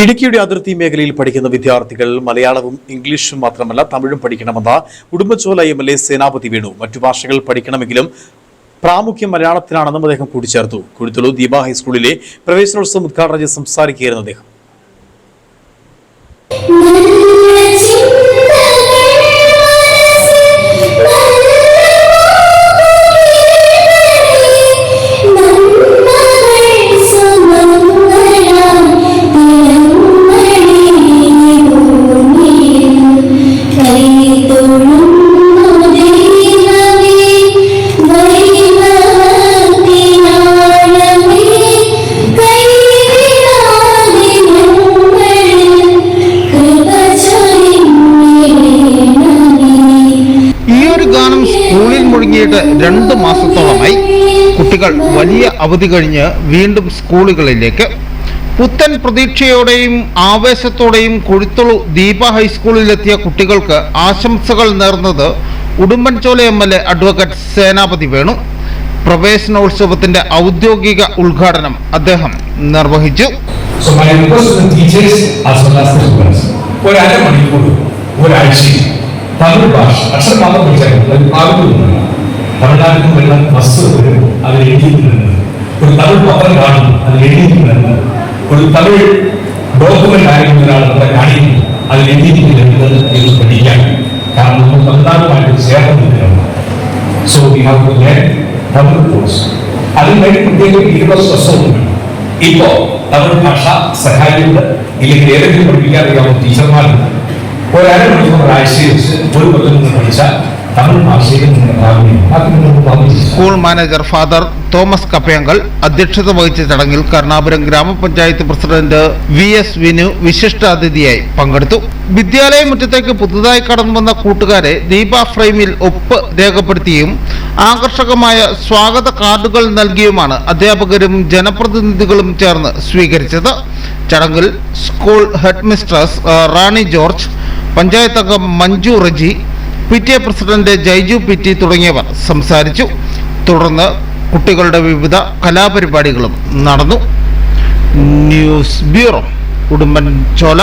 ഇടുക്കിയുടെ അതിർത്തി മേഖലയിൽ പഠിക്കുന്ന വിദ്യാർത്ഥികൾ മലയാളവും ഇംഗ്ലീഷും മാത്രമല്ല തമിഴും പഠിക്കണമെന്ന് ഉടുമ്പൻചോല എം.എൽ.എ. സേനാപതി വേണു. മറ്റു ഭാഷകൾ പഠിക്കണമെങ്കിലും പ്രാമുഖ്യം മലയാളത്തിലാണെന്നും അദ്ദേഹം കൂട്ടിച്ചേർത്തു. കുഴുത്തുളു ദീപ ഹൈസ്കൂളിലെ പ്രവേശനോത്സവം ഉദ്ഘാടനം ചെയ്ത് സംസാരിക്കുകയായിരുന്നു അദ്ദേഹം. സ്കൂളിൽ മുഴുകിയിട്ട് 2 മാസത്തോളമായി. കുട്ടികൾ വലിയ അവധി കഴിഞ്ഞ് വീണ്ടും സ്കൂളുകളിലേക്ക്. പുത്തൻ പ്രതീക്ഷയോടെയും ആവേശത്തോടെയും കുഴുത്തുളു ദീപ ഹൈസ്കൂളിലെത്തിയ കുട്ടികൾക്ക് ആശംസകൾ നേർന്നത് ഉടുമ്പൻചോല എം.എൽ.എ. അഡ്വക്കേറ്റ് സേനാപതി വേണു. പ്രവേശനോത്സവത്തിന്റെ ഔദ്യോഗിക ഉദ്ഘാടനം അദ്ദേഹം നിർവഹിച്ചു. തമിഴ് ഭാഷ അക്ഷരമാത്രം പഠിച്ചാൽ ആകുന്നില്ല. തമിഴ്നാട്ടിൽ വരുന്ന ബസ് വരും, അതിൽ എഴുതിയിട്ടുണ്ടെന്ന് ഒരു തമിഴ് പത്രം കാണും, അതിൽ എഴുതിയിട്ടുണ്ടെന്ന് ഒരു തമിഴ് ഡോക്യുമെന്റ് ആയിരിക്കും ഒരാൾ നമ്മളെ കാണിക്കുന്നു, അതിൽ എഴുതിയിട്ടുണ്ടെന്ന് എന്ന് പഠിക്കാൻ. കാരണം നമ്മൾ തമിഴ്നാടുമായിട്ട് ചേർന്ന് നിൽക്കണം. So we have to learn Tamil course. അതിന് വേണ്ടി പ്രത്യേക 20 വർഷമുണ്ട്. ഇപ്പോ തമിഴ് ഭാഷ സഹായിക്കുന്നുണ്ട്. ഇല്ലെങ്കിൽ ഏതെങ്കിലും പഠിപ്പിക്കാറിയാവുന്ന ടീച്ചർമാരുണ്ട്. സ്കൂൾ മാനേജർ ഫാദർ തോമസ് കപ്പയങ്കൽ അധ്യക്ഷത വഹിച്ച ചടങ്ങിൽ കരുണാപുരം ഗ്രാമപഞ്ചായത്ത് പ്രസിഡന്റ് വി.എസ്. വിനു വിശിഷ്ടാതിഥിയായി പങ്കെടുത്തു. വിദ്യാലയ മുറ്റത്തേക്ക് പുതുതായി കടന്നു വന്ന കൂട്ടുകാരെ ദീപ ഫ്രെയിമിൽ ഒപ്പ് രേഖപ്പെടുത്തിയും ആകർഷകമായ സ്വാഗത കാർഡുകൾ നൽകിയുമാണ് അധ്യാപകരും ജനപ്രതിനിധികളും ചേർന്ന് സ്വീകരിച്ചത്. ചടങ്ങിൽ സ്കൂൾ ഹെഡ് മിസ്ട്രസ് റാണി ജോർജ്, പഞ്ചായത്ത് അംഗം Manju Reji, PTA president Jaiju PT തുടങ്ങിയവർ സംസാരിച്ചു. തുടർന്ന് കുട്ടികളുടെ വിവിധ കലാപരിപാടികളും നടന്നു. News bureau, Udumbanchola.